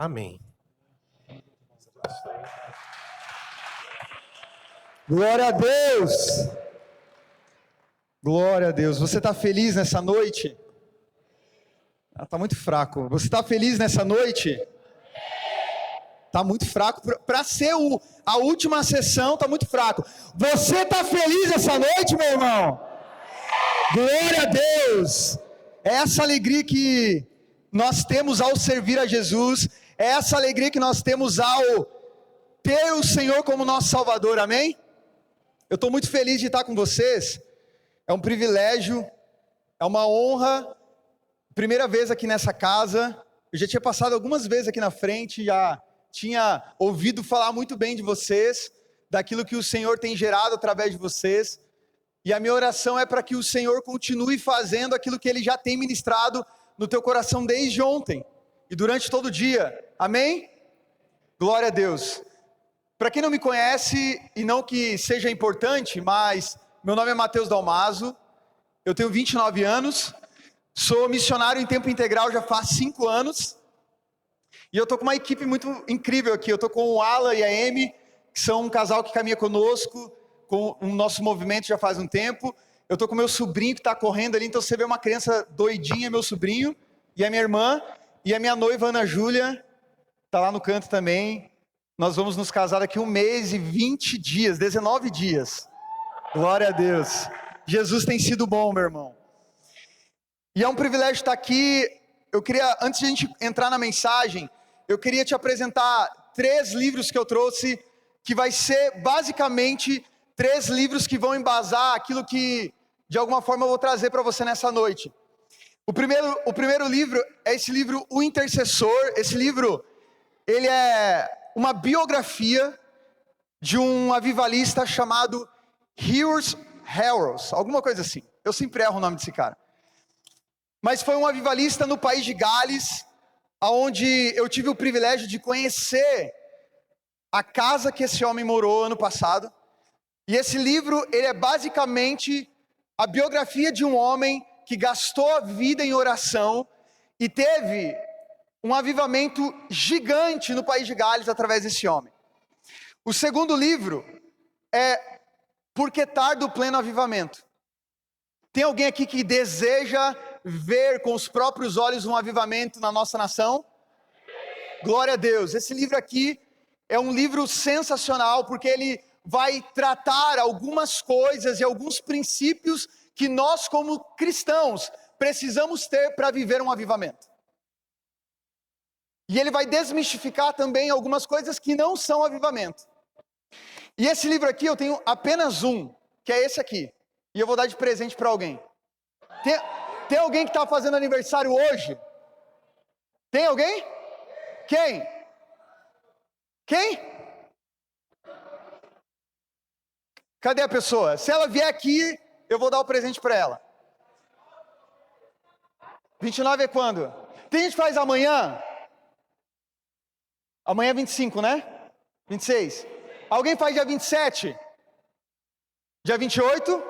Amém. Glória a Deus! Glória a Deus. Você está feliz nessa noite? Está muito fraco. Você está feliz nessa noite? Está muito fraco. Para ser a última sessão, está muito fraco. Você está feliz essa noite, meu irmão? Glória a Deus! É essa alegria que nós temos ao servir a Jesus. É essa alegria que nós temos ao ter o Senhor como nosso Salvador. Amém? Eu estou muito feliz de estar com vocês. É um privilégio, é uma honra. Primeira vez aqui nessa casa. Eu já tinha passado algumas vezes aqui na frente, já tinha ouvido falar muito bem de vocês, daquilo que o Senhor tem gerado através de vocês. E a minha oração é para que o Senhor continue fazendo aquilo que Ele já tem ministrado no teu coração desde ontem e durante todo o dia. Amém? Glória a Deus. Para quem não me conhece, e não que seja importante, mas meu nome é Matheus Dalmaso, eu tenho 29 anos, sou missionário em tempo integral já faz 5 anos, e eu estou com uma equipe muito incrível aqui. Eu estou com o Alan e a Amy, que são um casal que caminha conosco, com o nosso movimento já faz um tempo. Eu estou com meu sobrinho que está correndo ali, então você vê uma criança doidinha, meu sobrinho, e a minha irmã, e a minha noiva Ana Júlia, está lá no canto também. Nós vamos nos casar daqui 1 mês e 20 dias, 19 dias. Glória a Deus. Jesus tem sido bom, meu irmão. E é um privilégio estar aqui. Eu queria, antes de a gente entrar na mensagem, eu queria te apresentar 3 livros que eu trouxe, que vai ser basicamente 3 livros que vão embasar aquilo que, de alguma forma, eu vou trazer para você nessa noite. O primeiro livro é esse livro, O Intercessor. Esse livro, ele é uma biografia de um avivalista chamado Hughes Harrells, alguma coisa assim. Eu sempre erro o nome desse cara. Mas foi um avivalista no país de Gales, onde eu tive o privilégio de conhecer a casa que esse homem morou ano passado. E esse livro, ele é basicamente a biografia de um homem que gastou a vida em oração e teve um avivamento gigante no país de Gales através desse homem. O segundo livro é Por que Tarda o Pleno Avivamento? Tem alguém aqui que deseja ver com os próprios olhos um avivamento na nossa nação? Glória a Deus. Esse livro aqui é um livro sensacional, porque ele vai tratar algumas coisas e alguns princípios que nós como cristãos precisamos ter para viver um avivamento. E ele vai desmistificar também algumas coisas que não são avivamento. E esse livro aqui eu tenho apenas um, que é esse aqui. E eu vou dar de presente para alguém. Tem alguém que está fazendo aniversário hoje? Tem alguém? Quem? Quem? Cadê a pessoa? Se ela vier aqui, eu vou dar o presente para ela. 29 é quando? Tem gente que faz amanhã? Amanhã é 25, né? 26. Alguém faz dia 27? Dia 28?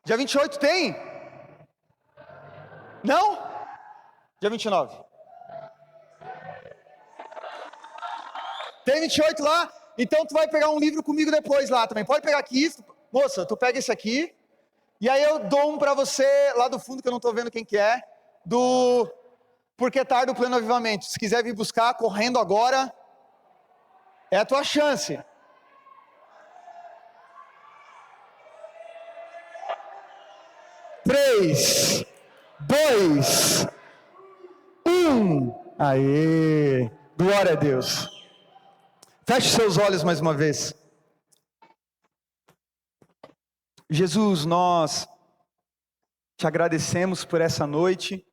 Dia 28 tem? Não? Dia 29. Tem 28 lá? Então tu vai pegar um livro comigo depois lá também. Pode pegar aqui. Moça, tu pega esse aqui. E aí eu dou um para você lá do fundo, que eu não estou vendo quem que é. Do Por que Tarda o Pleno Avivamento. Se quiser vir buscar correndo agora, é a tua chance. Três, 2, 1. Aê! Glória a Deus. Feche seus olhos mais uma vez. Jesus, nós te agradecemos por essa noite.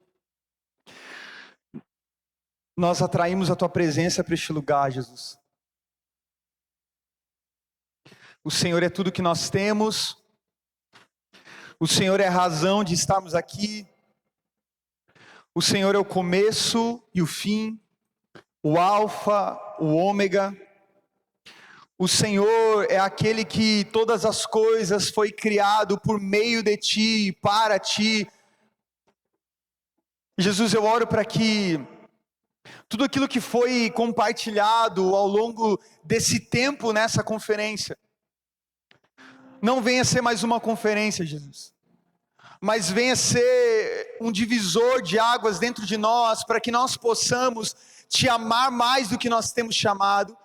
Nós atraímos a tua presença para este lugar, Jesus. O Senhor é tudo que nós temos. O Senhor é a razão de estarmos aqui. O Senhor é o começo e o fim, o alfa, o ômega. O Senhor é aquele que todas as coisas foi criado por meio de ti e para ti. Jesus, eu oro para que tudo aquilo que foi compartilhado ao longo desse tempo nessa conferência, não venha ser mais uma conferência, Jesus, mas venha ser um divisor de águas dentro de nós, para que nós possamos te amar mais do que nós temos chamado,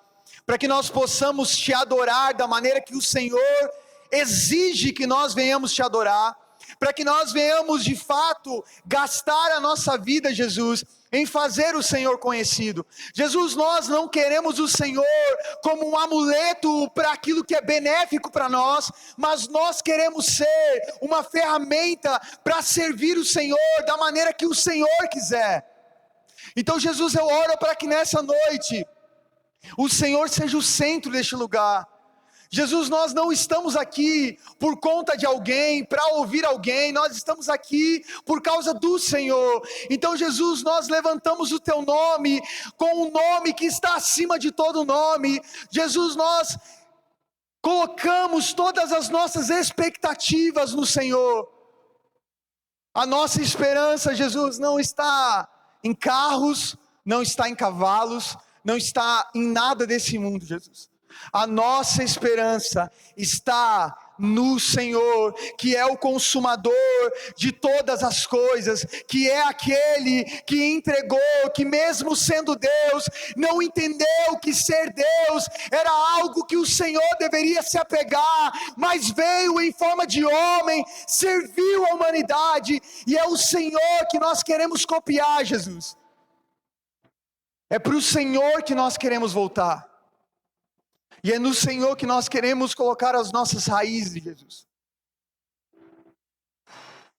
para que nós possamos te adorar da maneira que o Senhor exige que nós venhamos te adorar, para que nós venhamos de fato gastar a nossa vida, Jesus, em fazer o Senhor conhecido. Jesus, nós não queremos o Senhor como um amuleto para aquilo que é benéfico para nós, mas nós queremos ser uma ferramenta para servir o Senhor da maneira que o Senhor quiser. Então, Jesus, eu oro para que nessa noite o Senhor seja o centro deste lugar. Jesus, nós não estamos aqui por conta de alguém, para ouvir alguém, nós estamos aqui por causa do Senhor. Então, Jesus, nós levantamos o teu nome, com um nome que está acima de todo nome. Jesus, nós colocamos todas as nossas expectativas no Senhor. A nossa esperança, Jesus, não está em carros, não está em cavalos, não está em nada desse mundo, Jesus. A nossa esperança está no Senhor, que é o consumador de todas as coisas, que é aquele que entregou, que mesmo sendo Deus, não entendeu que ser Deus era algo que o Senhor deveria se apegar, mas veio em forma de homem, serviu a humanidade, e é o Senhor que nós queremos copiar, Jesus. É para o Senhor que nós queremos voltar. E é no Senhor que nós queremos colocar as nossas raízes, Jesus.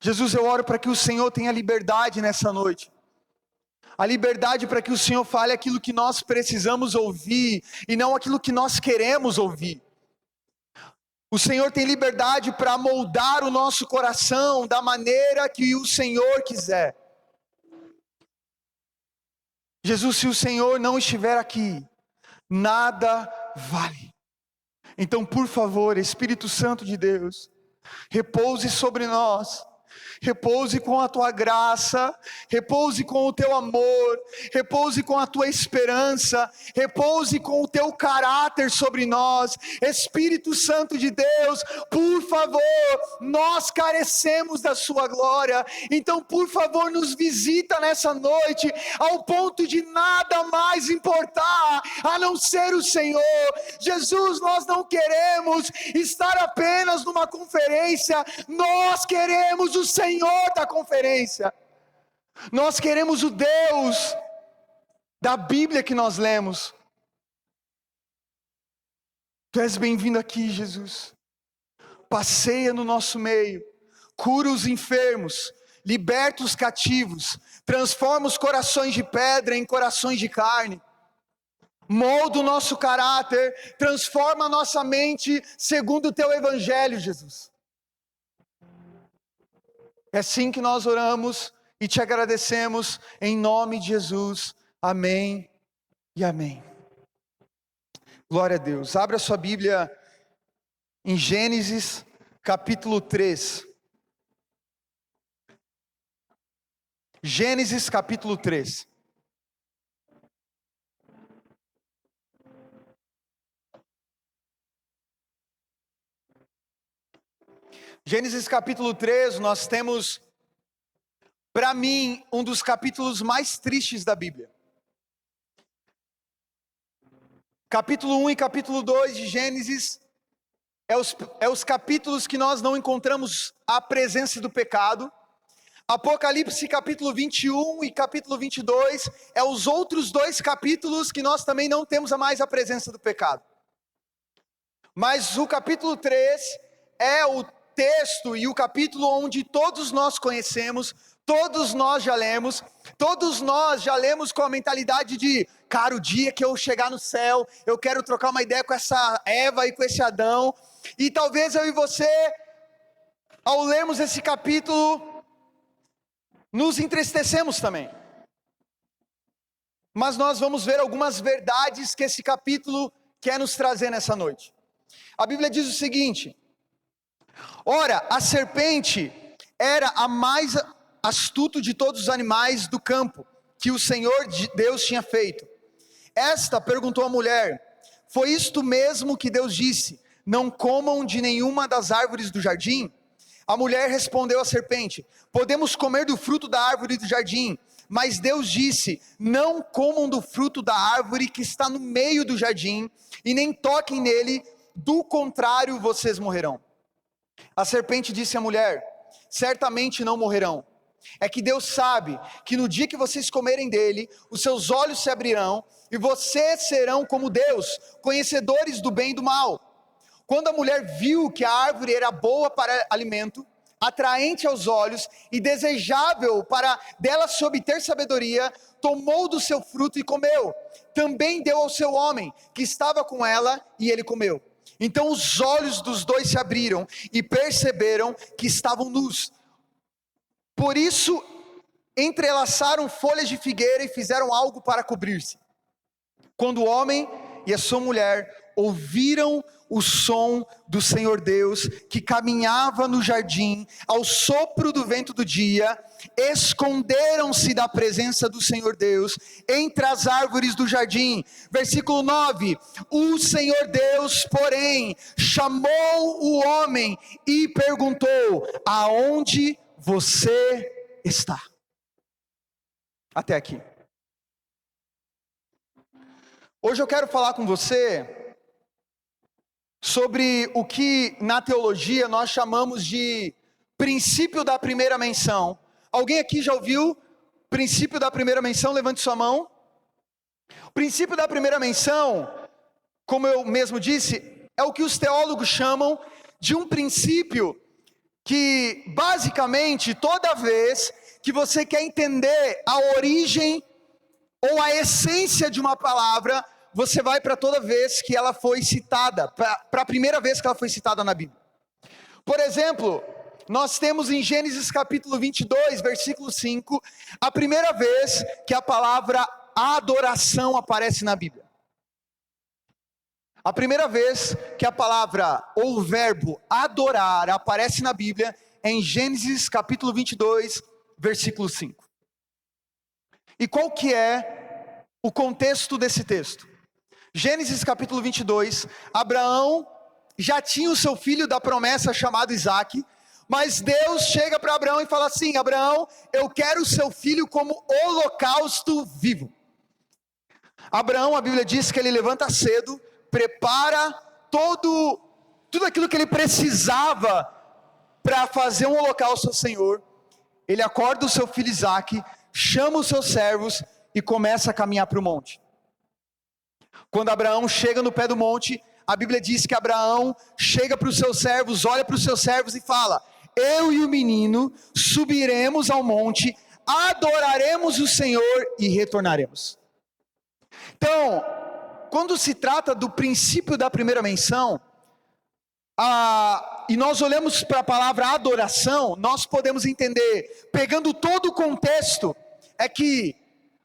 Jesus, eu oro para que o Senhor tenha liberdade nessa noite. A liberdade para que o Senhor fale aquilo que nós precisamos ouvir, e não aquilo que nós queremos ouvir. O Senhor tem liberdade para moldar o nosso coração da maneira que o Senhor quiser. Jesus, se o Senhor não estiver aqui, nada vale. Então, por favor, Espírito Santo de Deus, repouse sobre nós, repouse com a tua graça, repouse com o teu amor, repouse com a tua esperança, repouse com o teu caráter sobre nós. Espírito Santo de Deus, por favor, nós carecemos da sua glória, então por favor nos visita nessa noite, ao ponto de nada mais importar, a não ser o Senhor. Jesus, nós não queremos estar apenas numa conferência, nós queremos o Senhor da conferência, nós queremos o Deus da Bíblia que nós lemos. Tu és bem-vindo aqui, Jesus. Passeia no nosso meio, cura os enfermos, liberta os cativos, transforma os corações de pedra em corações de carne, molda o nosso caráter, transforma a nossa mente segundo o teu evangelho, Jesus. É assim que nós oramos e te agradecemos, em nome de Jesus, amém e amém. Glória a Deus. Abra a sua Bíblia em Gênesis capítulo 3. Gênesis capítulo 3. Gênesis capítulo 3, nós temos, para mim, um dos capítulos mais tristes da Bíblia. Capítulo 1 e capítulo 2 de Gênesis é os capítulos que nós não encontramos a presença do pecado. Apocalipse capítulo 21 e capítulo 22 é os outros dois capítulos que nós também não temos mais a presença do pecado. Mas o capítulo 3 é o texto e o capítulo onde todos nós conhecemos, todos nós já lemos com a mentalidade de, cara, o dia que eu chegar no céu, eu quero trocar uma ideia com essa Eva e com esse Adão. E talvez eu e você, ao lermos esse capítulo, nos entristecemos também. Mas nós vamos ver algumas verdades que esse capítulo quer nos trazer nessa noite. A Bíblia diz o seguinte: ora, a serpente era a mais astuto de todos os animais do campo, que o Senhor Deus tinha feito. Esta perguntou à mulher: foi isto mesmo que Deus disse, não comam de nenhuma das árvores do jardim? A mulher respondeu à serpente: podemos comer do fruto da árvore do jardim, mas Deus disse, não comam do fruto da árvore que está no meio do jardim, e nem toquem nele, do contrário vocês morrerão. A serpente disse à mulher: certamente não morrerão. É que Deus sabe que no dia que vocês comerem dele, os seus olhos se abrirão, e vocês serão como Deus, conhecedores do bem e do mal. Quando a mulher viu que a árvore era boa para alimento, atraente aos olhos e desejável para dela se obter sabedoria, tomou do seu fruto e comeu. Também deu ao seu homem, que estava com ela, e ele comeu. Então os olhos dos dois se abriram e perceberam que estavam nus. Por isso entrelaçaram folhas de figueira e fizeram algo para cobrir-se. Quando o homem e a sua mulher ouviram o som do Senhor Deus, que caminhava no jardim, ao sopro do vento do dia, esconderam-se da presença do Senhor Deus, entre as árvores do jardim. Versículo 9, o Senhor Deus, porém, chamou o homem e perguntou: aonde você está? Até aqui. Hoje eu quero falar com você sobre o que na teologia nós chamamos de princípio da primeira menção. Alguém aqui já ouviu princípio da primeira menção? Levante sua mão. O princípio da primeira menção, como eu mesmo disse, é o que os teólogos chamam de um princípio que basicamente toda vez que você quer entender a origem ou a essência de uma palavra, você vai para toda vez que ela foi citada, para a primeira vez que ela foi citada na Bíblia. Por exemplo, nós temos em Gênesis capítulo 22, versículo 5, a primeira vez que a palavra adoração aparece na Bíblia. A primeira vez que a palavra ou o verbo adorar aparece na Bíblia é em Gênesis capítulo 22, versículo 5. E qual que é o contexto desse texto? Gênesis capítulo 22, Abraão já tinha o seu filho da promessa chamado Isaque, mas Deus chega para Abraão e fala assim: Abraão, eu quero o seu filho como holocausto vivo. Abraão, a Bíblia diz que ele levanta cedo, prepara tudo aquilo que ele precisava para fazer um holocausto ao Senhor. Ele acorda o seu filho Isaque, chama os seus servos e começa a caminhar para o monte. Quando Abraão chega no pé do monte, a Bíblia diz que Abraão chega para os seus servos, olha para os seus servos e fala: eu e o menino subiremos ao monte, adoraremos o Senhor e retornaremos. Então, quando se trata do princípio da primeira menção, e nós olhamos para a palavra adoração, nós podemos entender, pegando todo o contexto, é que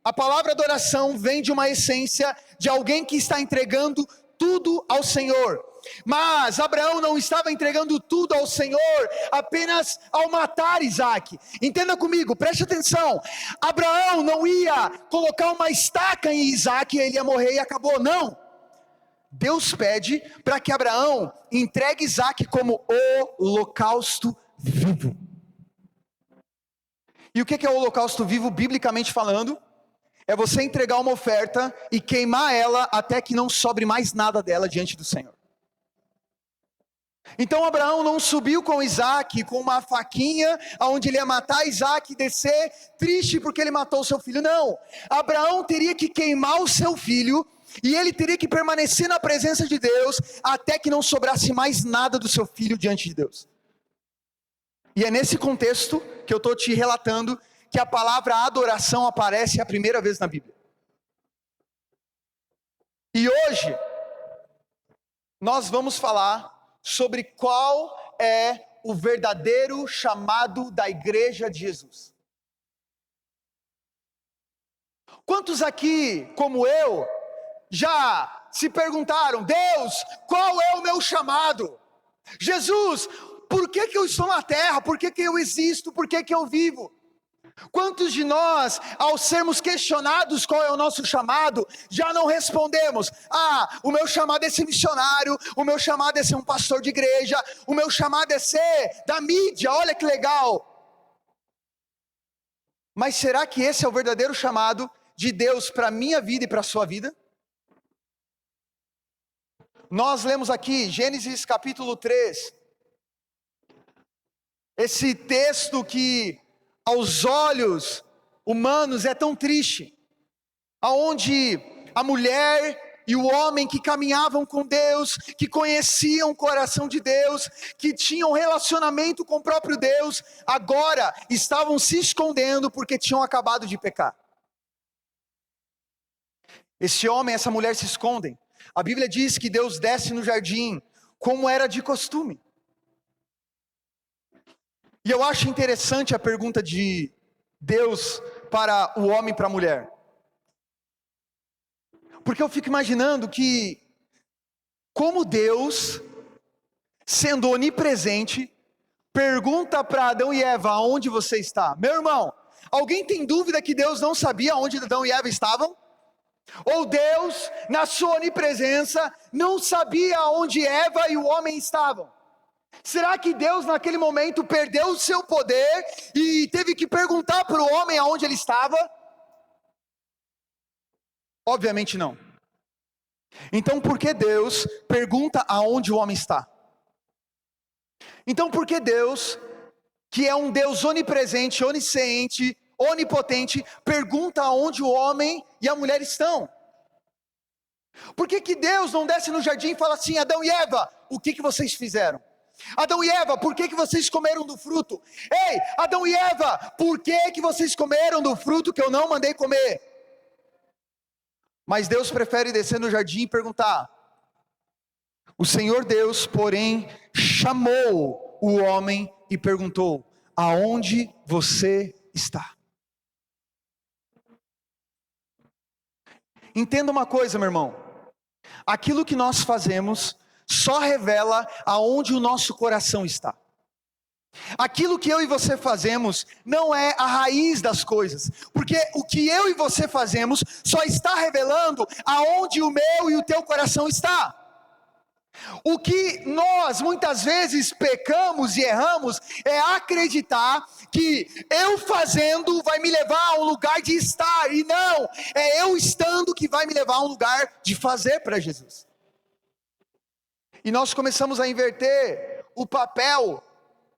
a palavra adoração vem de uma essência de alguém que está entregando tudo ao Senhor. Mas Abraão não estava entregando tudo ao Senhor apenas ao matar Isaque. Entenda comigo, preste atenção. Abraão não ia colocar uma estaca em Isaque e ele ia morrer e acabou, não. Deus pede para que Abraão entregue Isaque como holocausto vivo. E o que é o holocausto vivo, biblicamente falando? É você entregar uma oferta e queimar ela até que não sobre mais nada dela diante do Senhor. Então Abraão não subiu com Isaque com uma faquinha, onde ele ia matar Isaque e descer triste porque ele matou o seu filho. Não, Abraão teria que queimar o seu filho e ele teria que permanecer na presença de Deus até que não sobrasse mais nada do seu filho diante de Deus. E é nesse contexto que eu estou te relatando que a palavra adoração aparece a primeira vez na Bíblia. E hoje nós vamos falar sobre qual é o verdadeiro chamado da igreja de Jesus. Quantos aqui, como eu, já se perguntaram: Deus, qual é o meu chamado? Jesus, por que eu estou na terra? Por que eu existo? Por que eu vivo? Quantos de nós, ao sermos questionados qual é o nosso chamado, já não respondemos: ah, o meu chamado é ser missionário, o meu chamado é ser um pastor de igreja, o meu chamado é ser da mídia, olha que legal. Mas será que esse é o verdadeiro chamado de Deus para a minha vida e para a sua vida? Nós lemos aqui Gênesis capítulo 3, esse texto que aos olhos humanos é tão triste, aonde a mulher e o homem que caminhavam com Deus, que conheciam o coração de Deus, que tinham relacionamento com o próprio Deus, agora estavam se escondendo porque tinham acabado de pecar. Esse homem e essa mulher se escondem. A Bíblia diz que Deus desce no jardim, como era de costume. E eu acho interessante a pergunta de Deus para o homem e para a mulher. Porque eu fico imaginando que, como Deus, sendo onipresente, pergunta para Adão e Eva: aonde você está? Meu irmão, alguém tem dúvida que Deus não sabia onde Adão e Eva estavam? Ou Deus, na sua onipresença, não sabia onde Eva e o homem estavam? Será que Deus naquele momento perdeu o seu poder e teve que perguntar para o homem aonde ele estava? Obviamente não. Então por que Deus pergunta aonde o homem está? Então por que Deus, que é um Deus onipresente, onisciente, onipotente, pergunta aonde o homem e a mulher estão? Por que Deus não desce no jardim e fala assim: Adão e Eva, o que vocês fizeram? Adão e Eva, por que vocês comeram do fruto? Ei, Adão e Eva, por que vocês comeram do fruto que eu não mandei comer? Mas Deus prefere descer no jardim e perguntar. O Senhor Deus, porém, chamou o homem e perguntou: aonde você está? Entenda uma coisa, meu irmão. Aquilo que nós fazemos só revela aonde o nosso coração está. Aquilo que eu e você fazemos não é a raiz das coisas, porque o que eu e você fazemos só está revelando aonde o meu e o teu coração está. O que nós muitas vezes pecamos e erramos é acreditar que eu fazendo vai me levar a um lugar de estar, e não, é eu estando que vai me levar a um lugar de fazer para Jesus. E nós começamos a inverter o papel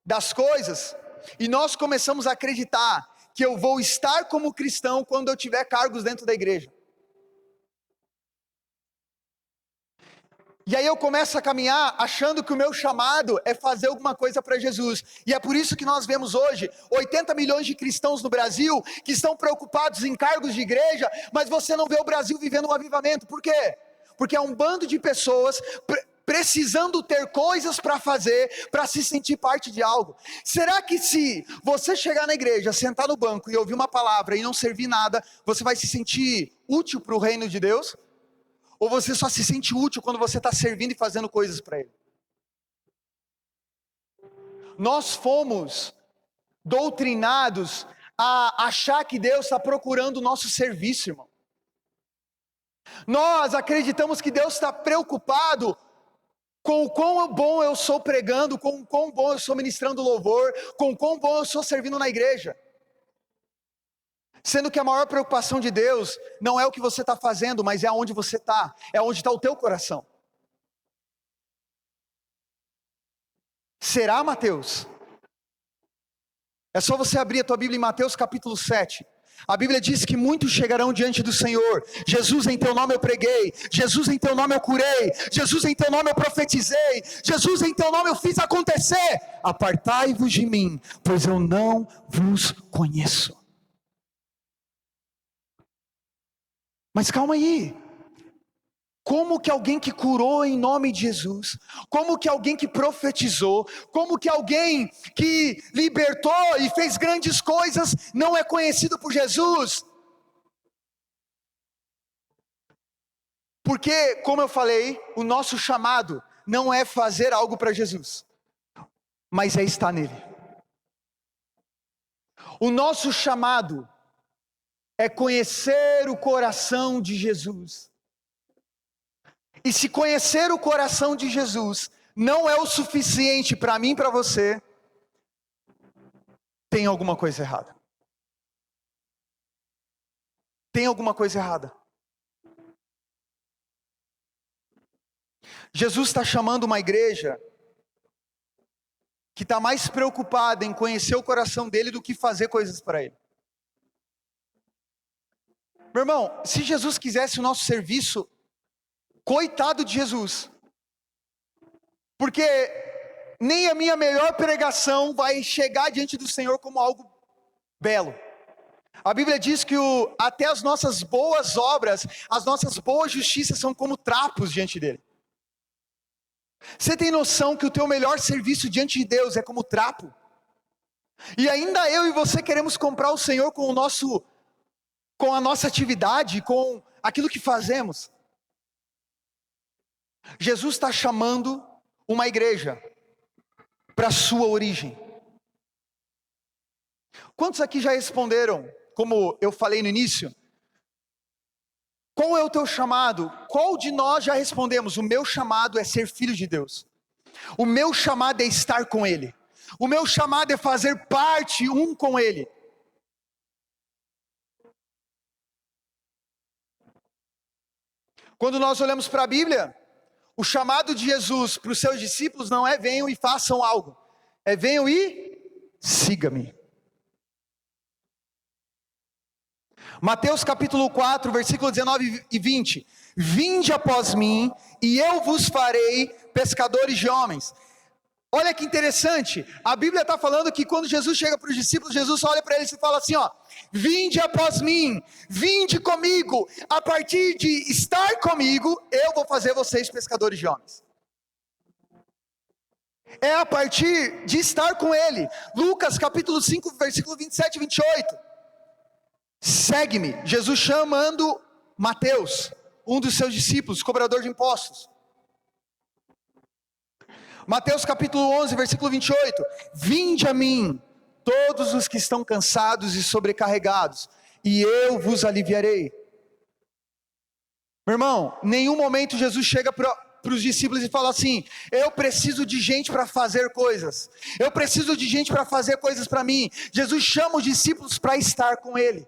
das coisas, e nós começamos a acreditar que eu vou estar como cristão quando eu tiver cargos dentro da igreja. E aí eu começo a caminhar achando que o meu chamado é fazer alguma coisa para Jesus. E é por isso que nós vemos hoje 80 milhões de cristãos no Brasil que estão preocupados em cargos de igreja, mas você não vê o Brasil vivendo um avivamento. Por quê? Porque é um bando de pessoas precisando ter coisas para fazer, para se sentir parte de algo. Será que se você chegar na igreja, sentar no banco e ouvir uma palavra e não servir nada, você vai se sentir útil para o reino de Deus? Ou você só se sente útil quando você está servindo e fazendo coisas para Ele? Nós fomos doutrinados a achar que Deus está procurando o nosso serviço, irmão. Nós acreditamos que Deus está preocupado com o quão bom eu sou pregando, com o quão bom eu sou ministrando louvor, com o quão bom eu sou servindo na igreja. Sendo que a maior preocupação de Deus não é o que você está fazendo, mas é aonde você está, é onde está o teu coração. Será, Mateus? É só você abrir a tua Bíblia em Mateus capítulo 7. A Bíblia diz que muitos chegarão diante do Senhor. Jesus, em teu nome eu preguei. Jesus, em teu nome eu curei. Jesus, em teu nome eu profetizei. Jesus, em teu nome eu fiz acontecer. Apartai-vos de mim, pois eu não vos conheço. Mas calma aí, como que alguém que curou em nome de Jesus, como que alguém que profetizou, como que alguém que libertou e fez grandes coisas não é conhecido por Jesus? Porque, como eu falei, o nosso chamado não é fazer algo para Jesus, mas é estar nele. O nosso chamado é conhecer o coração de Jesus. E se conhecer o coração de Jesus não é o suficiente para mim e para você, tem alguma coisa errada. Tem alguma coisa errada. Jesus está chamando uma igreja que está mais preocupada em conhecer o coração dele do que fazer coisas para ele. Meu irmão, se Jesus quisesse o nosso serviço, coitado de Jesus. Porque nem a minha melhor pregação vai chegar diante do Senhor como algo belo. A Bíblia diz que até as nossas boas obras, as nossas boas justiças são como trapos diante dele. Você tem noção que o teu melhor serviço diante de Deus é como trapo? E ainda eu e você queremos comprar o Senhor com a nossa atividade, com aquilo que fazemos. Jesus está chamando uma igreja para a sua origem. Quantos aqui já responderam, como eu falei no início? Qual é o teu chamado? Qual de nós já respondemos? O meu chamado é ser filho de Deus. O meu chamado é estar com Ele. O meu chamado é fazer parte um com Ele. Quando nós olhamos para a Bíblia, o chamado de Jesus para os seus discípulos não é venham e façam algo. É venham e siga-me. Mateus capítulo 4, versículo 19 e 20. Vinde após mim, e eu vos farei pescadores de homens. Olha que interessante, a Bíblia está falando que quando Jesus chega para os discípulos, Jesus olha para eles e fala assim, ó: vinde após mim, vinde comigo, a partir de estar comigo, eu vou fazer vocês pescadores de homens. É a partir de estar com Ele. Lucas capítulo 5, versículo 27 e 28. Segue-me, Jesus chamando Mateus, um dos seus discípulos, cobrador de impostos. Mateus capítulo 11, versículo 28. Vinde a mim, todos os que estão cansados e sobrecarregados, e eu vos aliviarei. Meu irmão, em nenhum momento Jesus chega para os discípulos e fala assim: eu preciso de gente para fazer coisas. Eu preciso de gente para fazer coisas para mim. Jesus chama os discípulos para estar com Ele.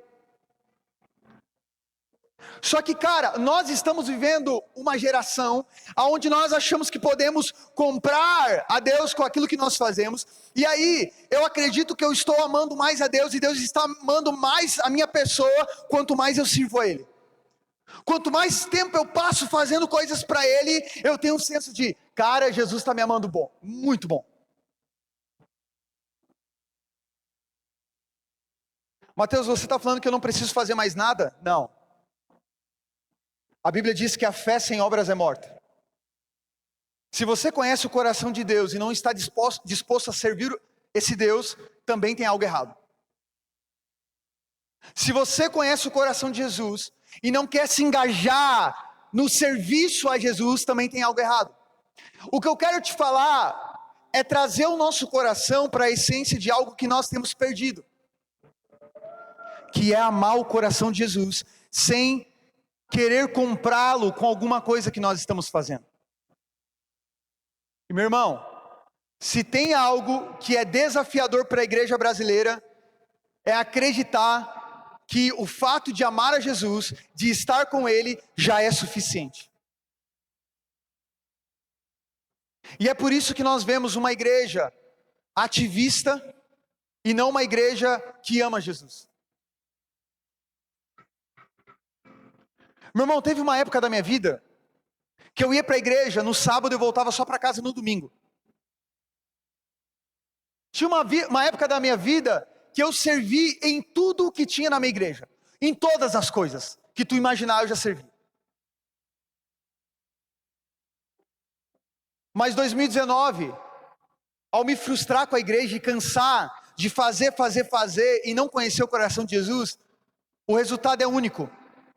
Só que, cara, nós estamos vivendo uma geração onde nós achamos que podemos comprar a Deus com aquilo que nós fazemos. E aí, eu acredito que eu estou amando mais a Deus e Deus está amando mais a minha pessoa quanto mais eu sirvo a Ele. Quanto mais tempo eu passo fazendo coisas para Ele, eu tenho um senso de, cara, Jesus está me amando bom, muito bom. Mateus, você está falando que eu não preciso fazer mais nada? Não. A Bíblia diz que a fé sem obras é morta. Se você conhece o coração de Deus e não está disposto a servir esse Deus, também tem algo errado. Se você conhece o coração de Jesus e não quer se engajar no serviço a Jesus, também tem algo errado. O que eu quero te falar é trazer o nosso coração para a essência de algo que nós temos perdido, que é amar o coração de Jesus sem querer comprá-lo com alguma coisa que nós estamos fazendo. E meu irmão, se tem algo que é desafiador para a igreja brasileira, é acreditar que o fato de amar a Jesus, de estar com Ele, já é suficiente. E é por isso que nós vemos uma igreja ativista e não uma igreja que ama Jesus. Meu irmão, teve uma época da minha vida que eu ia para a igreja no sábado e voltava só para casa no domingo. Tinha uma época da minha vida que eu servi em tudo o que tinha na minha igreja. Em todas as coisas que tu imaginar eu já servi. Mas 2019, ao me frustrar com a igreja e cansar de fazer e não conhecer o coração de Jesus, o resultado é único.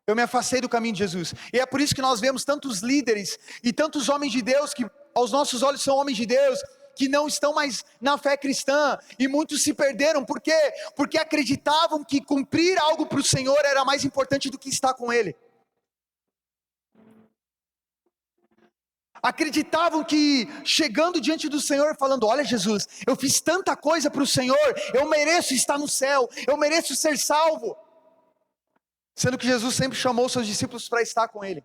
Eu me afastei do caminho de Jesus. E é por isso que nós vemos tantos líderes e tantos homens de Deus, que aos nossos olhos são homens de Deus, que não estão mais na fé cristã, e muitos se perderam, por quê? Porque acreditavam que cumprir algo para o Senhor era mais importante do que estar com Ele. Acreditavam que chegando diante do Senhor, falando: olha Jesus, eu fiz tanta coisa para o Senhor, eu mereço estar no céu, eu mereço ser salvo. Sendo que Jesus sempre chamou seus discípulos para estar com Ele.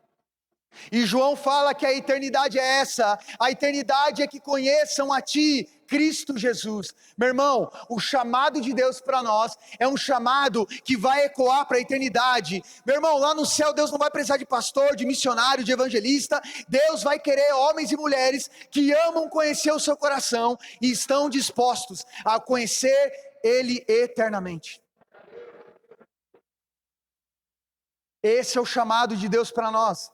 E João fala que a eternidade é essa, a eternidade é que conheçam a Ti, Cristo Jesus. Meu irmão, o chamado de Deus para nós é um chamado que vai ecoar para a eternidade. Meu irmão, lá no céu Deus não vai precisar de pastor, de missionário, de evangelista. Deus vai querer homens e mulheres que amam conhecer o seu coração e estão dispostos a conhecer Ele eternamente. Esse é o chamado de Deus para nós.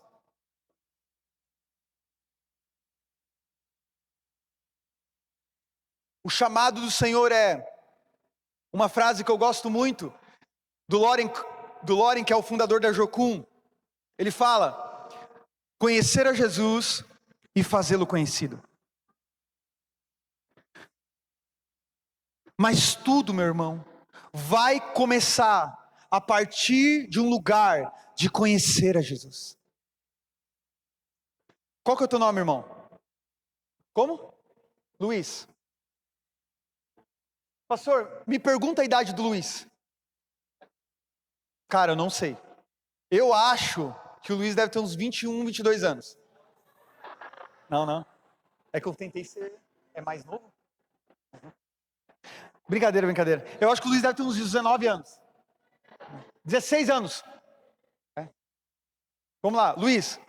O chamado do Senhor é uma frase que eu gosto muito, do Loren, que é o fundador da Jocum. Ele fala: conhecer a Jesus e fazê-lo conhecido. Mas tudo, meu irmão, vai começar a partir de um lugar de conhecer a Jesus. Qual que é o teu nome, irmão? Como? Luiz. Pastor, me pergunta a idade do Luiz. Cara, eu não sei. Eu acho que o Luiz deve ter uns 21, 22 anos. Não. É que eu tentei ser... É mais novo? Brincadeira. Eu acho que o Luiz deve ter uns 19 anos. 16 anos. É. Vamos lá, Luiz.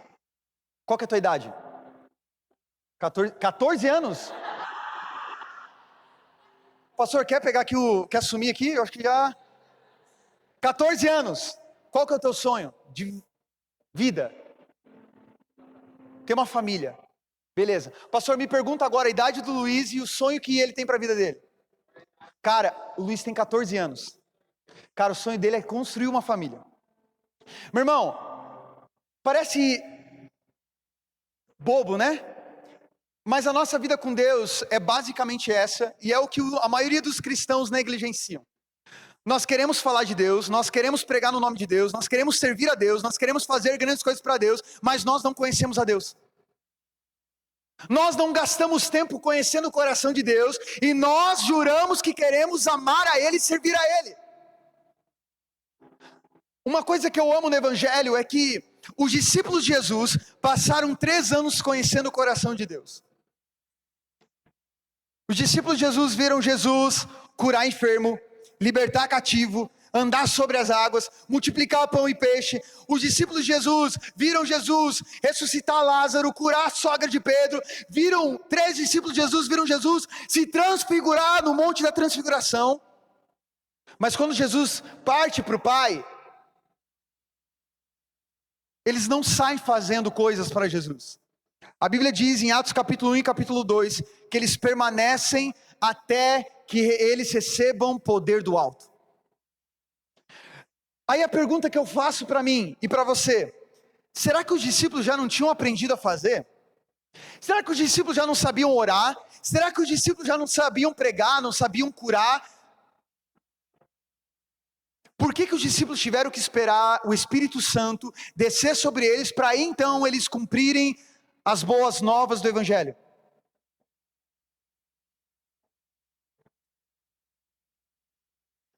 Qual que é a tua idade? 14 anos? Pastor, quer pegar aqui quer assumir aqui? Eu acho que já... 14 anos. Qual que é o teu sonho de vida? Ter uma família. Beleza. Pastor, me pergunta agora a idade do Luiz e o sonho que ele tem para a vida dele. Cara, o Luiz tem 14 anos. Cara, o sonho dele é construir uma família. Meu irmão, parece bobo, né? Mas a nossa vida com Deus é basicamente essa, e é o que a maioria dos cristãos negligenciam. Nós queremos falar de Deus, nós queremos pregar no nome de Deus, nós queremos servir a Deus, nós queremos fazer grandes coisas para Deus, mas nós não conhecemos a Deus. Nós não gastamos tempo conhecendo o coração de Deus, e nós juramos que queremos amar a Ele e servir a Ele. Uma coisa que eu amo no Evangelho é que os discípulos de Jesus passaram 3 anos conhecendo o coração de Deus. Os discípulos de Jesus viram Jesus curar enfermo, libertar cativo, andar sobre as águas, multiplicar pão e peixe. Os discípulos de Jesus viram Jesus ressuscitar Lázaro, curar a sogra de Pedro. 3 discípulos de Jesus viram Jesus se transfigurar no Monte da Transfiguração. Mas quando Jesus parte para o Pai, eles não saem fazendo coisas para Jesus. A Bíblia diz em Atos capítulo 1 e capítulo 2, que eles permanecem até que eles recebam poder do alto. Aí a pergunta que eu faço para mim e para você: será que os discípulos já não tinham aprendido a fazer? Será que os discípulos já não sabiam orar? Será que os discípulos já não sabiam pregar, não sabiam curar? Por que os discípulos tiveram que esperar o Espírito Santo descer sobre eles para então eles cumprirem as boas novas do Evangelho?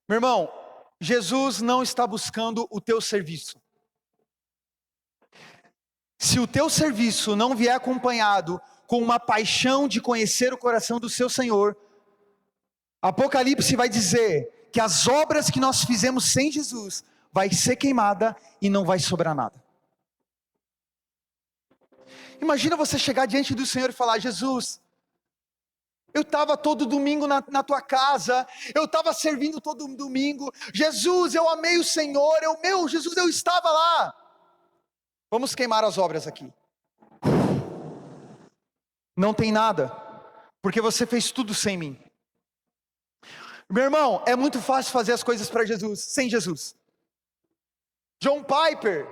Meu irmão, Jesus não está buscando o teu serviço. Se o teu serviço não vier acompanhado com uma paixão de conhecer o coração do seu Senhor, Apocalipse vai dizer que as obras que nós fizemos sem Jesus vai ser queimada e não vai sobrar nada. Imagina você chegar diante do Senhor e falar: Jesus, eu estava todo domingo na tua casa, eu estava servindo todo domingo, Jesus, eu amei o Senhor, Jesus, eu estava lá. Vamos queimar as obras aqui. Não tem nada, porque você fez tudo sem mim. Meu irmão, é muito fácil fazer as coisas para Jesus, sem Jesus. John Piper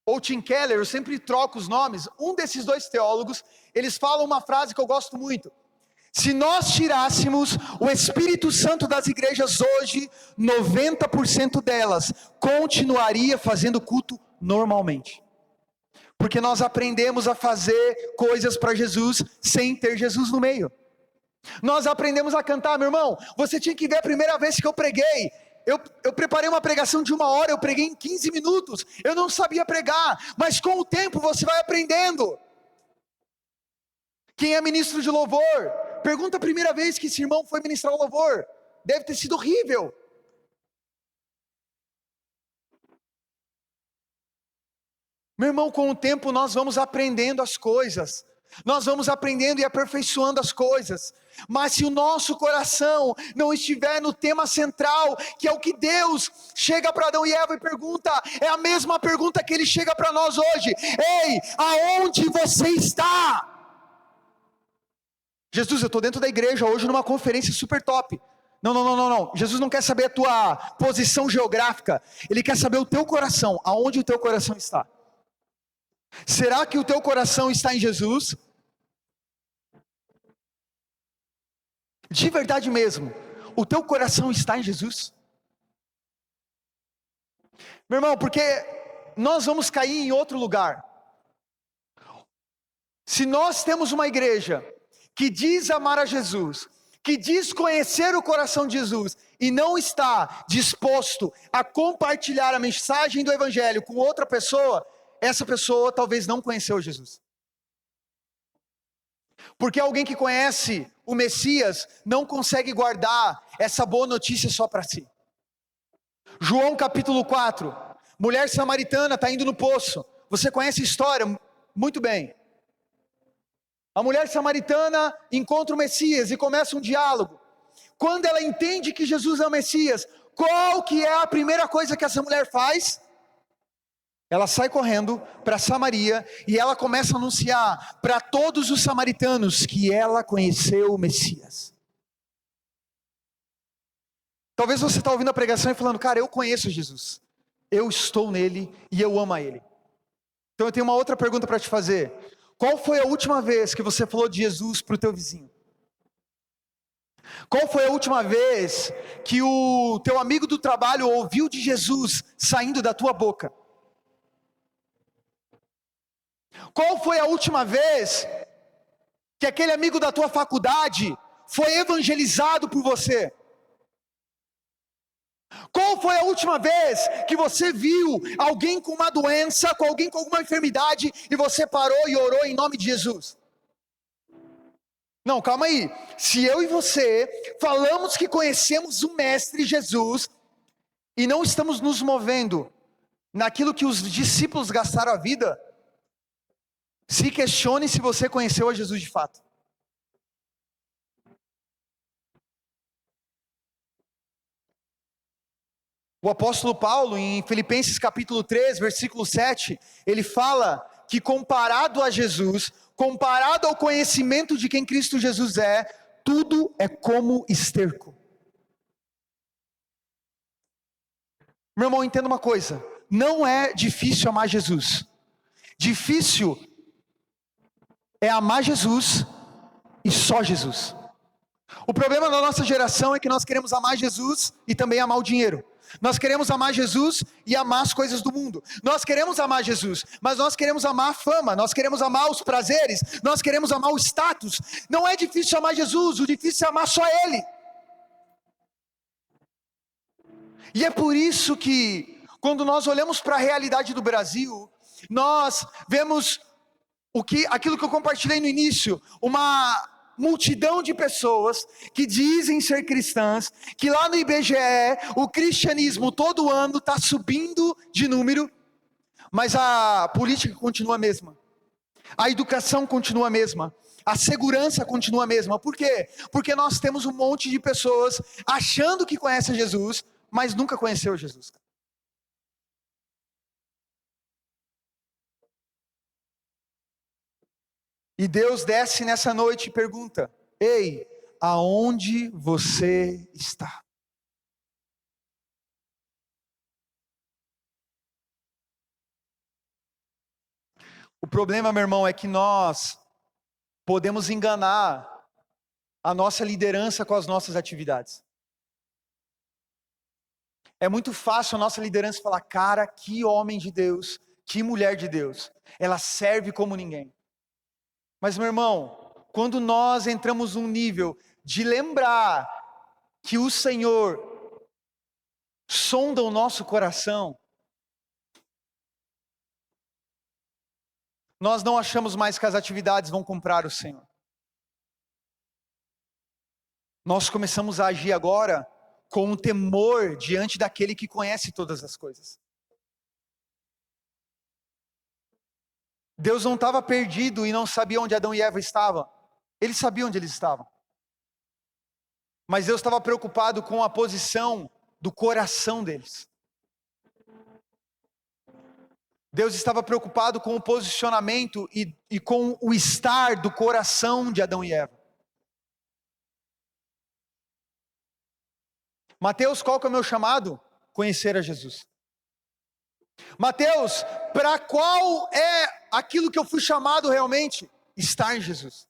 ou Tim Keller, eu sempre troco os nomes. Um desses 2 teólogos, eles falam uma frase que eu gosto muito. Se nós tirássemos o Espírito Santo das igrejas hoje, 90% delas continuaria fazendo culto normalmente. Porque nós aprendemos a fazer coisas para Jesus sem ter Jesus no meio. Nós aprendemos a cantar, meu irmão. Você tinha que ver a primeira vez que eu preguei. Eu preparei uma pregação de 1 hora, eu preguei em 15 minutos. Eu não sabia pregar, mas com o tempo você vai aprendendo. Quem é ministro de louvor? Pergunta a primeira vez que esse irmão foi ministrar o louvor. Deve ter sido horrível. Meu irmão, com o tempo nós vamos aprendendo as coisas. Nós vamos aprendendo e aperfeiçoando as coisas. Mas se o nosso coração não estiver no tema central, que é o que Deus chega para Adão e Eva e pergunta, é a mesma pergunta que Ele chega para nós hoje. Ei, aonde você está? Jesus, eu estou dentro da igreja hoje numa conferência super top. Não. Jesus não quer saber a tua posição geográfica. Ele quer saber o teu coração. Aonde o teu coração está? Será que o teu coração está em Jesus? De verdade mesmo, o teu coração está em Jesus? Meu irmão, porque nós vamos cair em outro lugar. Se nós temos uma igreja que diz amar a Jesus, que diz conhecer o coração de Jesus, e não está disposto a compartilhar a mensagem do Evangelho com outra pessoa, essa pessoa talvez não conheceu Jesus. Porque alguém que conhece o Messias não consegue guardar essa boa notícia só para si. João capítulo 4, mulher samaritana está indo no poço. Você conhece a história muito bem. A mulher samaritana encontra o Messias e começa um diálogo. Quando ela entende que Jesus é o Messias, qual que é a primeira coisa que essa mulher faz? Ela sai correndo para Samaria e ela começa a anunciar para todos os samaritanos que ela conheceu o Messias. Talvez você está ouvindo a pregação e falando, cara, eu conheço Jesus. Eu estou nele e eu amo a ele. Então eu tenho uma outra pergunta para te fazer. Qual foi a última vez que você falou de Jesus para o teu vizinho? Qual foi a última vez que o teu amigo do trabalho ouviu de Jesus saindo da tua boca? Qual foi a última vez que aquele amigo da tua faculdade foi evangelizado por você? Qual foi a última vez que você viu alguém com uma doença, com alguém com alguma enfermidade, e você parou e orou em nome de Jesus? Não, calma aí. Se eu e você falamos que conhecemos o Mestre Jesus, e não estamos nos movendo naquilo que os discípulos gastaram a vida, se questione se você conheceu a Jesus de fato. O apóstolo Paulo, em Filipenses capítulo 3, versículo 7, ele fala que comparado a Jesus, comparado ao conhecimento de quem Cristo Jesus é, tudo é como esterco. Meu irmão, entenda uma coisa, não é difícil amar Jesus. Difícil é amar Jesus e só Jesus. O problema da nossa geração é que nós queremos amar Jesus e também amar o dinheiro. Nós queremos amar Jesus e amar as coisas do mundo. Nós queremos amar Jesus, mas nós queremos amar a fama, nós queremos amar os prazeres, nós queremos amar o status. Não é difícil amar Jesus, o difícil é amar só Ele. E é por isso que, quando nós olhamos para a realidade do Brasil, nós vemos aquilo que eu compartilhei no início, uma multidão de pessoas que dizem ser cristãs, que lá no IBGE, o cristianismo todo ano está subindo de número, mas a política continua a mesma, a educação continua a mesma, a segurança continua a mesma. Por quê? Porque nós temos um monte de pessoas achando que conhecem Jesus, mas nunca conheceu Jesus. E Deus desce nessa noite e pergunta: ei, aonde você está? O problema, meu irmão, é que nós podemos enganar a nossa liderança com as nossas atividades. É muito fácil a nossa liderança falar, cara, que homem de Deus, que mulher de Deus. Ela serve como ninguém. Mas, meu irmão, quando nós entramos num nível de lembrar que o Senhor sonda o nosso coração, nós não achamos mais que as atividades vão comprar o Senhor. Nós começamos a agir agora com um temor diante daquele que conhece todas as coisas. Deus não estava perdido e não sabia onde Adão e Eva estavam. Ele sabia onde eles estavam. Mas Deus estava preocupado com a posição do coração deles. Deus estava preocupado com o posicionamento e com o estar do coração de Adão e Eva. Mateus, qual que é o meu chamado? Conhecer a Jesus. Mateus, para qual é aquilo que eu fui chamado realmente? Estar em Jesus.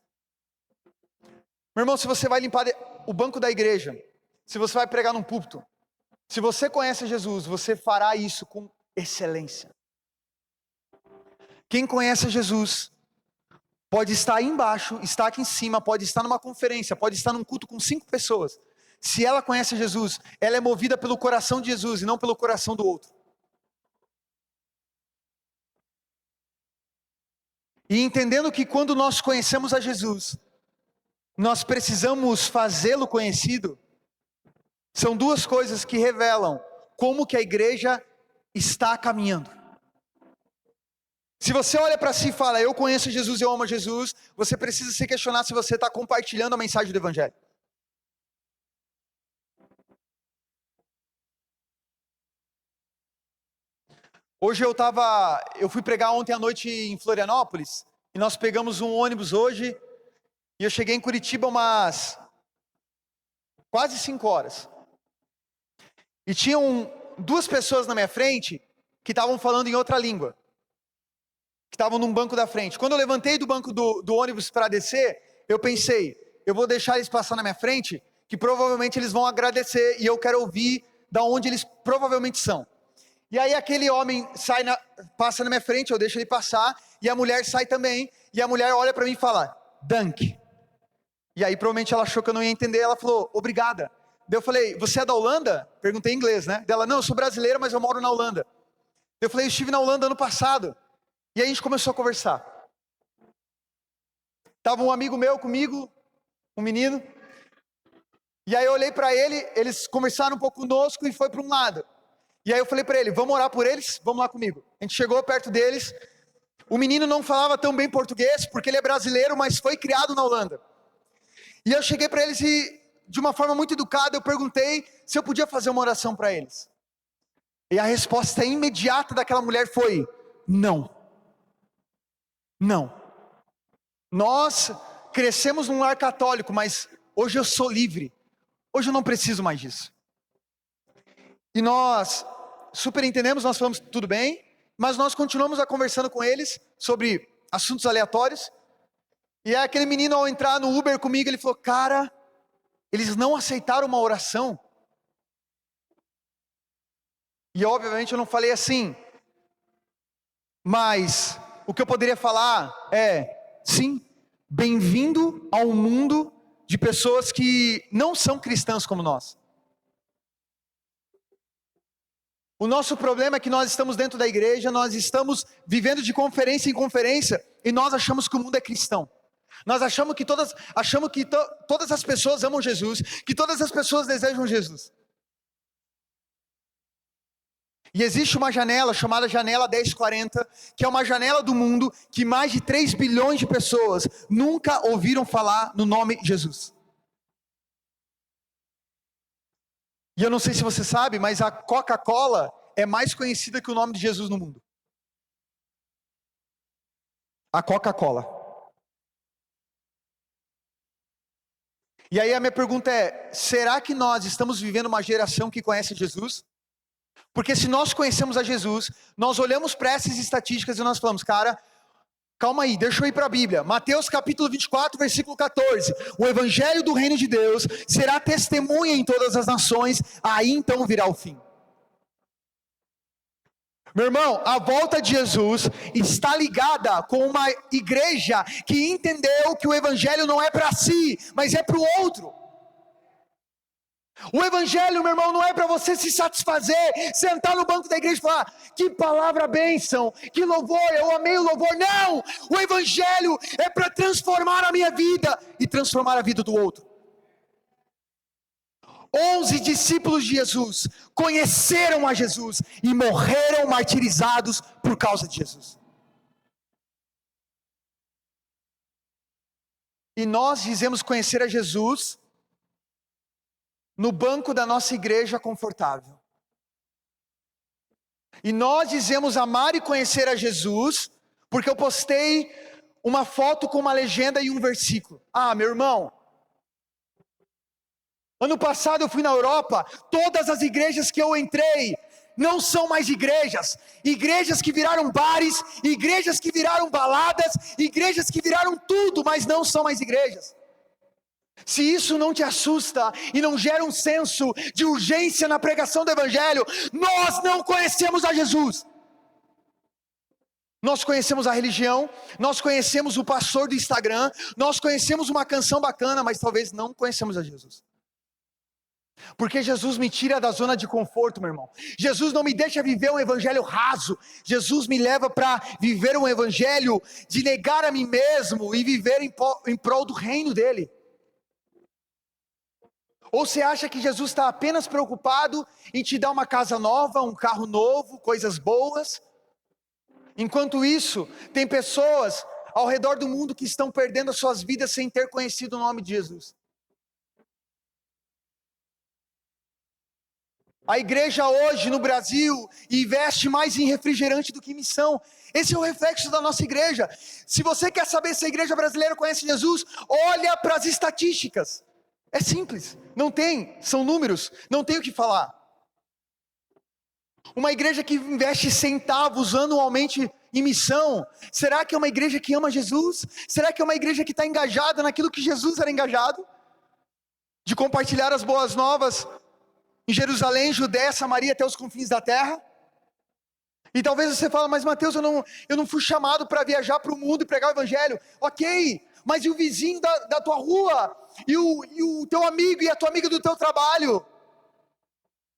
Meu irmão, se você vai limpar o banco da igreja, se você vai pregar num púlpito, se você conhece Jesus, você fará isso com excelência. Quem conhece Jesus pode estar aí embaixo, estar aqui em cima, pode estar numa conferência, pode estar num culto com 5 pessoas. Se ela conhece Jesus, ela é movida pelo coração de Jesus e não pelo coração do outro. E entendendo que quando nós conhecemos a Jesus, nós precisamos fazê-lo conhecido, são 2 coisas que revelam como que a igreja está caminhando. Se você olha para si e fala, eu conheço Jesus, eu amo Jesus, você precisa se questionar se você está compartilhando a mensagem do Evangelho. Hoje eu fui pregar ontem à noite em Florianópolis, e nós pegamos um ônibus hoje, e eu cheguei em Curitiba umas quase 5 horas. E tinham 2 pessoas na minha frente, que estavam falando em outra língua, que estavam num banco da frente. Quando eu levantei do banco do ônibus para descer, eu pensei, eu vou deixar eles passar na minha frente, que provavelmente eles vão agradecer, e eu quero ouvir da onde eles provavelmente são. E aí aquele homem passa na minha frente, eu deixo ele passar, e a mulher sai também, e a mulher olha para mim e fala, Dank. E aí provavelmente ela achou que eu não ia entender, ela falou, obrigada. Daí eu falei, você é da Holanda? Perguntei em inglês, né? Dela, não, eu sou brasileira, mas eu moro na Holanda. Eu falei, eu estive na Holanda ano passado. E aí a gente começou a conversar. Tava um amigo meu comigo, um menino. E aí eu olhei para ele, eles conversaram um pouco conosco e foi para um lado. E aí eu falei para ele, vamos orar por eles? Vamos lá comigo. A gente chegou perto deles. O menino não falava tão bem português, porque ele é brasileiro, mas foi criado na Holanda. E eu cheguei para eles e, de uma forma muito educada, eu perguntei se eu podia fazer uma oração para eles. E a resposta imediata daquela mulher foi, não. Não. Nós crescemos num lar católico, mas hoje eu sou livre. Hoje eu não preciso mais disso. E nós super entendemos, nós falamos tudo bem, mas nós continuamos a conversando com eles sobre assuntos aleatórios. E aí aquele menino, ao entrar no Uber comigo, ele falou, cara, eles não aceitaram uma oração. E obviamente eu não falei assim, mas o que eu poderia falar é, sim, bem-vindo ao mundo de pessoas que não são cristãs como nós. O nosso problema é que nós estamos dentro da igreja, nós estamos vivendo de conferência em conferência, e nós achamos que o mundo é cristão. Nós achamos que todas as pessoas amam Jesus, que todas as pessoas desejam Jesus. E existe uma janela chamada janela 1040, que é uma janela do mundo que mais de 3 bilhões de pessoas nunca ouviram falar no nome Jesus. E eu não sei se você sabe, mas a Coca-Cola é mais conhecida que o nome de Jesus no mundo. A Coca-Cola. E aí a minha pergunta é, será que nós estamos vivendo uma geração que conhece Jesus? Porque se nós conhecemos a Jesus, nós olhamos para essas estatísticas e nós falamos, cara, Calma aí, deixa eu ir para a Bíblia. Mateus capítulo 24, versículo 14. O evangelho do reino de Deus será testemunha em todas as nações, aí então virá o fim. Meu irmão, a volta de Jesus está ligada com uma igreja que entendeu que o evangelho não é para si, mas é para o outro. O evangelho, meu irmão, não é para você se satisfazer, sentar no banco da igreja e falar: que palavra bênção, que louvor, eu amei o louvor. Não, o evangelho é para transformar a minha vida e transformar a vida do outro. 11 discípulos de Jesus conheceram a Jesus e morreram martirizados por causa de Jesus. E nós dizemos conhecer a Jesus no banco da nossa igreja confortável. E nós dizemos amar e conhecer a Jesus porque eu postei uma foto com uma legenda e um versículo. Ah, meu irmão, ano passado eu fui na Europa, todas as igrejas que eu entrei não são mais igrejas. Igrejas que viraram bares, igrejas que viraram baladas, igrejas que viraram tudo, mas não são mais igrejas. Se isso não te assusta e não gera um senso de urgência na pregação do evangelho, nós não conhecemos a Jesus. Nós conhecemos a religião, nós conhecemos o pastor do Instagram, nós conhecemos uma canção bacana, mas talvez não conhecemos a Jesus. Porque Jesus me tira da zona de conforto, meu irmão. Jesus não me deixa viver um evangelho raso. Jesus me leva para viver um evangelho de negar a mim mesmo e viver em prol do reino dele. Ou você acha que Jesus está apenas preocupado em te dar uma casa nova, um carro novo, coisas boas? Enquanto isso, tem pessoas ao redor do mundo que estão perdendo as suas vidas sem ter conhecido o nome de Jesus. A igreja hoje no Brasil investe mais em refrigerante do que em missão. Esse é o reflexo da nossa igreja. Se você quer saber se a igreja brasileira conhece Jesus, olha para as estatísticas. É simples, não tem, são números, não tem o que falar. Uma igreja que investe centavos anualmente em missão, será que é uma igreja que ama Jesus? Será que é uma igreja que está engajada naquilo que Jesus era engajado? De compartilhar as boas novas em Jerusalém, Judéia, Samaria, até os confins da terra? E talvez você fale: mas Mateus, eu não fui chamado para viajar para o mundo e pregar o evangelho. Ok, mas e o vizinho da tua rua? E o teu amigo e a tua amiga do teu trabalho?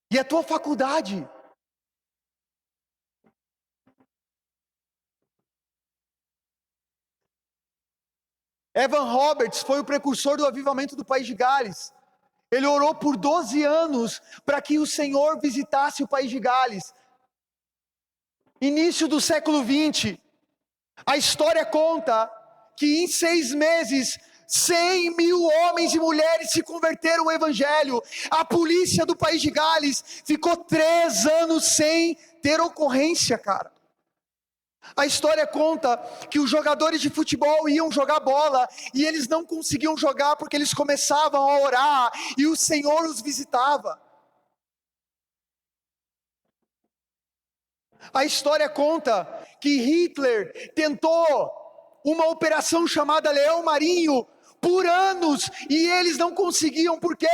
E a tua faculdade? Evan Roberts foi o precursor do avivamento do país de Gales. Ele orou por 12 anos para que o Senhor visitasse o país de Gales. Início do século 20, a história conta que em 6 meses, 100 mil homens e mulheres se converteram ao evangelho. A polícia do país de Gales ficou 3 anos sem ter ocorrência, cara. A história conta que os jogadores de futebol iam jogar bola e eles não conseguiam jogar porque eles começavam a orar e o Senhor os visitava. A história conta que Hitler tentou uma operação chamada Leão Marinho por anos e eles não conseguiam. Por quê?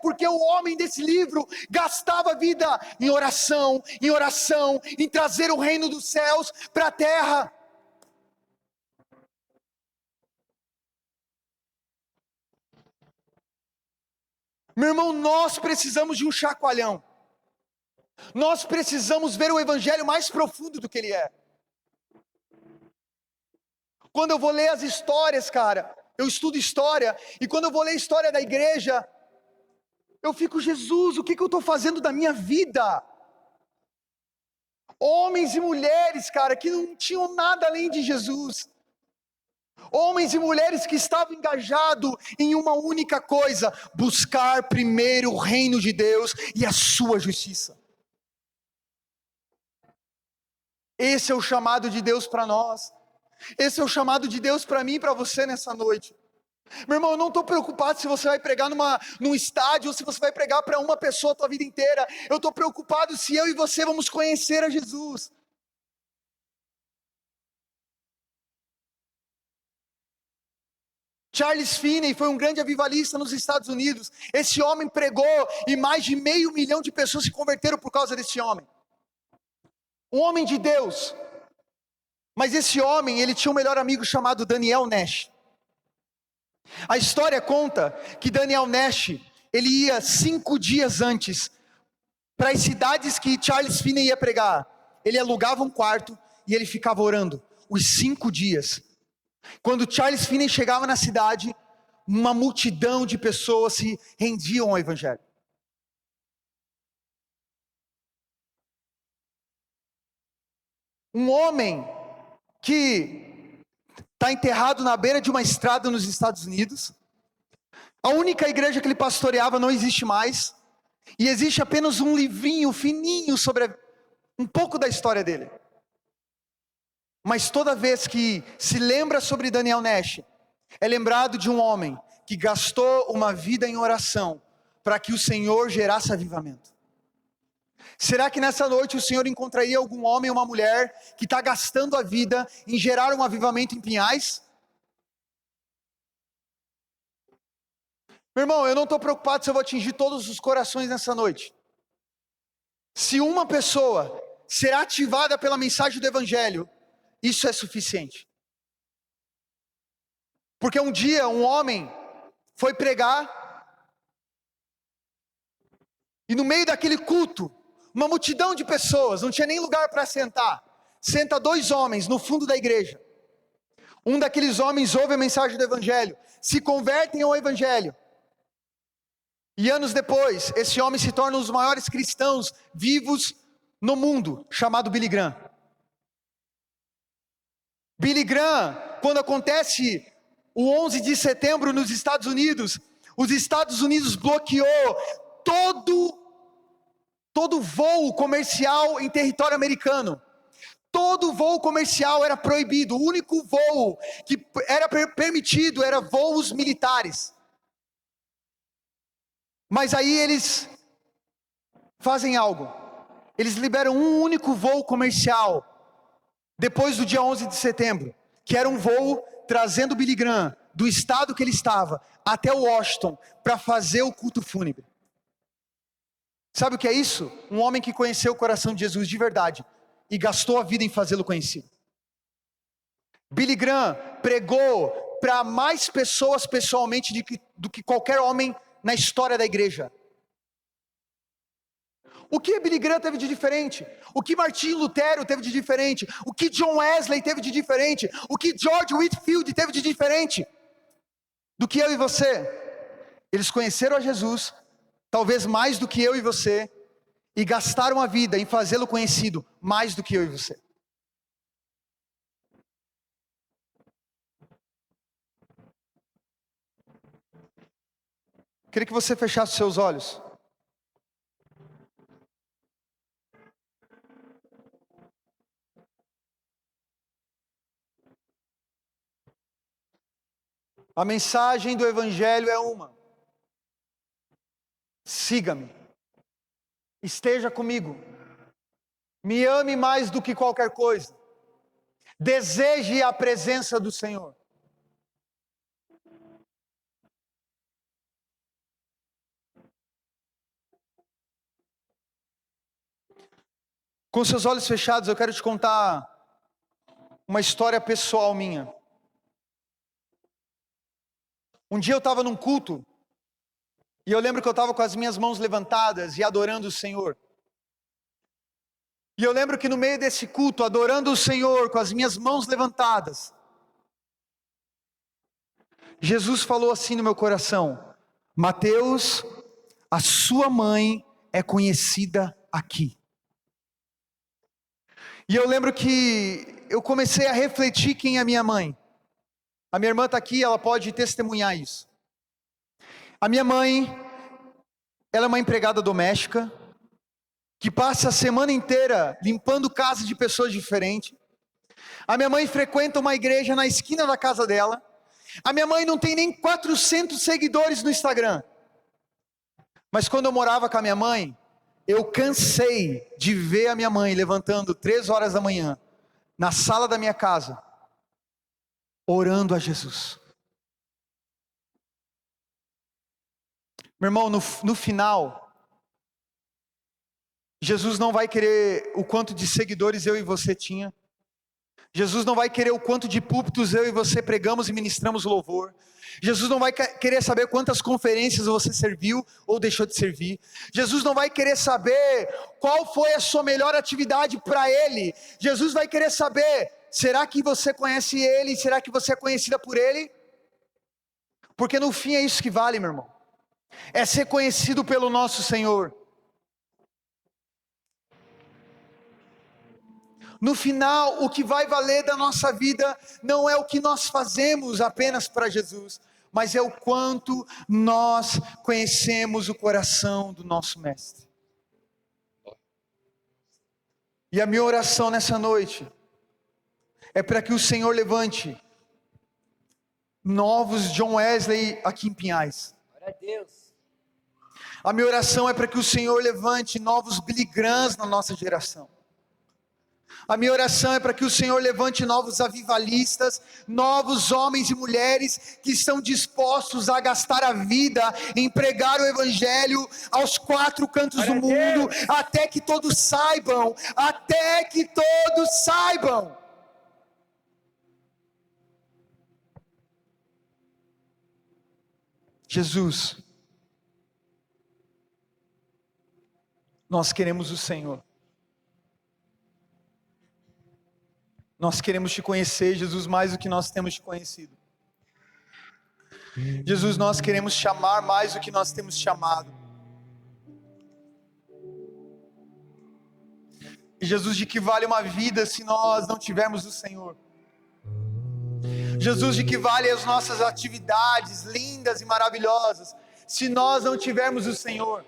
Porque o homem desse livro gastava a vida em oração, em trazer o reino dos céus para a terra. Meu irmão, nós precisamos de um chacoalhão. Nós precisamos ver o evangelho mais profundo do que ele é. Quando eu vou ler as histórias, cara, eu estudo história, e quando eu vou ler a história da igreja, eu fico: Jesus, o que eu estou fazendo da minha vida? Homens e mulheres, cara, que não tinham nada além de Jesus. Homens e mulheres que estavam engajados em uma única coisa: buscar primeiro o reino de Deus e a sua justiça. Esse é o chamado de Deus para nós. Esse é o chamado de Deus para mim e para você nessa noite. Meu irmão, eu não estou preocupado se você vai pregar num estádio ou se você vai pregar para uma pessoa a tua vida inteira. Eu estou preocupado se eu e você vamos conhecer a Jesus. Charles Finney foi um grande avivalista nos Estados Unidos. Esse homem pregou e mais de 500 mil de pessoas se converteram por causa desse homem. Um homem de Deus. Mas esse homem, ele tinha um melhor amigo chamado Daniel Nash. A história conta que Daniel Nash, ele ia 5 dias antes para as cidades que Charles Finney ia pregar. Ele alugava um quarto e ele ficava orando os 5 dias. Quando Charles Finney chegava na cidade, uma multidão de pessoas se rendiam ao evangelho. Um homem que está enterrado na beira de uma estrada nos Estados Unidos. A única igreja que ele pastoreava não existe mais. E existe apenas um livrinho fininho sobre um pouco da história dele. Mas toda vez que se lembra sobre Daniel Nash, é lembrado de um homem que gastou uma vida em oração para que o Senhor gerasse avivamento. Será que nessa noite o Senhor encontraria algum homem ou uma mulher que está gastando a vida em gerar um avivamento em Pinhais? Meu irmão, eu não estou preocupado se eu vou atingir todos os corações nessa noite. Se uma pessoa será ativada pela mensagem do Evangelho, isso é suficiente. Porque um dia um homem foi pregar, e no meio daquele culto, uma multidão de pessoas, não tinha nem lugar para sentar. Senta 2 homens no fundo da igreja. Um daqueles homens ouve a mensagem do Evangelho, se convertem ao Evangelho. E anos depois, esse homem se torna um dos maiores cristãos vivos no mundo, chamado Billy Graham. Billy Graham, quando acontece o 11 de setembro nos Estados Unidos, os Estados Unidos bloqueou todo voo comercial em território americano. Todo voo comercial era proibido. O único voo que era permitido era voos militares. Mas aí eles fazem algo. Eles liberam um único voo comercial depois do dia 11 de setembro, que era um voo trazendo Billy Graham do estado que ele estava até Washington para fazer o culto fúnebre. Sabe o que é isso? Um homem que conheceu o coração de Jesus de verdade e gastou a vida em fazê-lo conhecido. Billy Graham pregou para mais pessoas pessoalmente do que qualquer homem na história da igreja. O que Billy Graham teve de diferente? O que Martinho Lutero teve de diferente? O que John Wesley teve de diferente? O que George Whitefield teve de diferente? Do que eu e você? Eles conheceram a Jesus, talvez mais do que eu e você, e gastaram a vida em fazê-lo conhecido mais do que eu e você. Queria que você fechasse seus olhos. A mensagem do Evangelho é uma: siga-me, esteja comigo, me ame mais do que qualquer coisa, deseje a presença do Senhor. Com seus olhos fechados, eu quero te contar uma história pessoal minha. Um dia eu estava num culto, e eu lembro que eu estava com as minhas mãos levantadas e adorando o Senhor. E eu lembro que no meio desse culto, adorando o Senhor com as minhas mãos levantadas, Jesus falou assim no meu coração: Mateus, a sua mãe é conhecida aqui. E eu lembro que eu comecei a refletir quem é a minha mãe. A minha irmã está aqui, ela pode testemunhar isso. A minha mãe, ela é uma empregada doméstica, que passa a semana inteira limpando casa de pessoas diferentes. A minha mãe frequenta uma igreja na esquina da casa dela. A minha mãe não tem nem 400 seguidores no Instagram. Mas quando eu morava com a minha mãe, eu cansei de ver a minha mãe levantando 3 horas da manhã, na sala da minha casa, orando a Jesus. Meu irmão, no final, Jesus não vai querer o quanto de seguidores eu e você tinha. Jesus não vai querer o quanto de púlpitos eu e você pregamos e ministramos louvor. Jesus não vai querer saber quantas conferências você serviu ou deixou de servir. Jesus não vai querer saber qual foi a sua melhor atividade para Ele. Jesus vai querer saber, será que você conhece Ele? Será que você é conhecida por Ele? Porque no fim é isso que vale, meu irmão. É ser conhecido pelo nosso Senhor. No final, o que vai valer da nossa vida não é o que nós fazemos apenas para Jesus, mas é o quanto nós conhecemos o coração do nosso Mestre. E a minha oração nessa noite é para que o Senhor levante novos John Wesley aqui em Pinhais. Glória a Deus. A minha oração é para que o Senhor levante novos Billy Grahams na nossa geração. A minha oração é para que o Senhor levante novos avivalistas, novos homens e mulheres que estão dispostos a gastar a vida em pregar o Evangelho aos quatro cantos do mundo, até que todos saibam, Jesus, nós queremos o Senhor. Nós queremos te conhecer, Jesus, mais do que nós temos te conhecido. Jesus, nós queremos te amar mais do que nós temos te amado. E Jesus, de que vale uma vida se nós não tivermos o Senhor? Jesus, de que vale as nossas atividades lindas e maravilhosas se nós não tivermos o Senhor?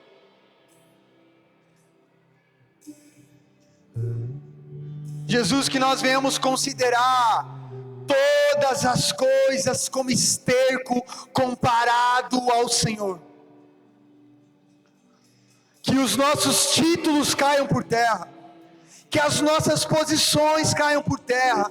Jesus, que nós venhamos considerar todas as coisas como esterco comparado ao Senhor. Que os nossos títulos caiam por terra, que as nossas posições caiam por terra,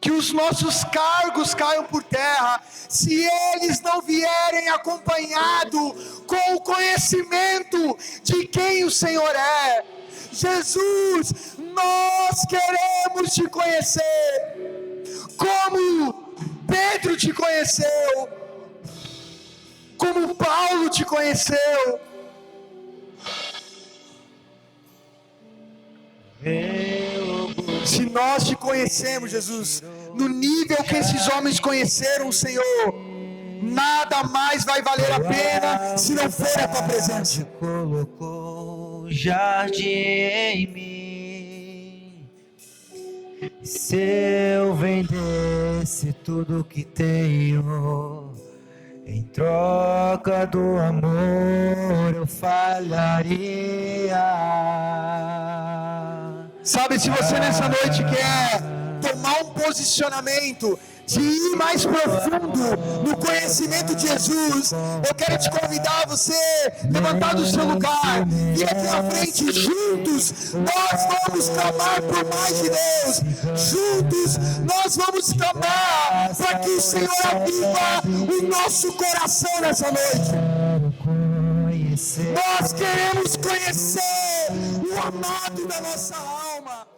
que os nossos cargos caiam por terra, se eles não vierem acompanhado com o conhecimento de quem o Senhor é. Jesus, nós queremos te conhecer, como Pedro te conheceu, como Paulo te conheceu. Se nós te conhecemos, Jesus, no nível que esses homens conheceram o Senhor, nada mais vai valer a pena se não for a tua presença. Jardim em mim. Se eu vendesse tudo que tenho, em troca do amor eu falharia. Sabe, se você nessa noite quer tomar um posicionamento de ir mais profundo no conhecimento de Jesus, eu quero te convidar a você levantar do seu lugar e aqui na frente, juntos nós vamos clamar por mais de Deus, juntos nós vamos clamar para que o Senhor aviva o nosso coração nessa noite. Nós queremos conhecer o amado da nossa alma.